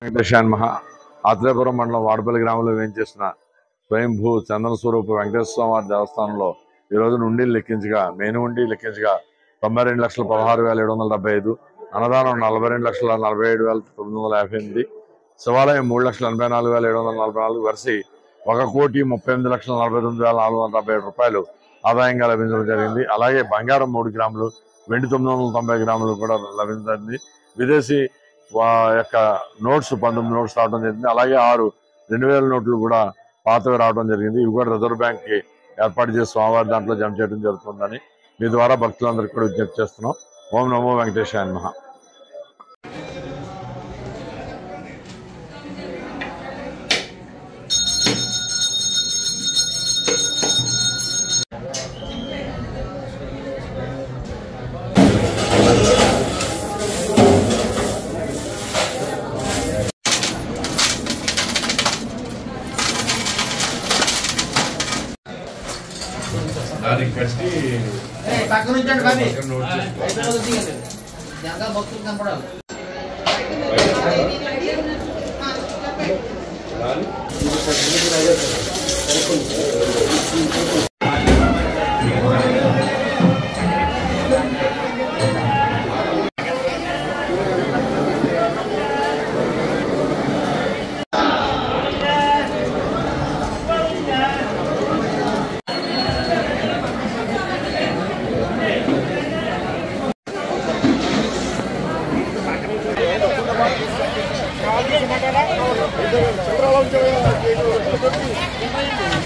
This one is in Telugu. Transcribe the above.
వెంకటేశాన్ మహా ఆత్రేయపురం మండలం వాడపల్లి గ్రామంలో వేయించేసిన స్వయంభూ చందన స్వరూప వెంకటేశ్వర స్వామి వారి దేవస్థానంలో ఈ రోజు నుండీలు లెక్కించగా మెయిన్ ఉండి లెక్కించగా 92,16,775, అన్నదానం 42,47,958, శివాలయం 3,84,744, వరిసి 1,38,49,477 రూపాయలు ఆదాయంగా లభించడం జరిగింది. అలాగే బంగారం 3 గ్రాములు, వెండి 990 గ్రాములు కూడా లభించింది. విదేశీ యొక్క నోట్స్ 19 నోట్స్ రావడం జరిగింది. అలాగే 6 2000 నోట్లు కూడా పాతవి రావడం జరిగింది. ఇవి కూడా రిజర్వ్ బ్యాంక్ కి ఏర్పాటు చేసి స్వామివారి దాంట్లో జమ చేయడం జరుగుతుందని మీ ద్వారా భక్తులందరికీ కూడా విజ్ఞప్తి చేస్తున్నాం. ఓం నమో వెంకటేశాయ నమః. దానికి కట్టి పక్కన ఉంచండి బాబీ జనగా భక్తులు కనపడాలి. చంద్రబాబు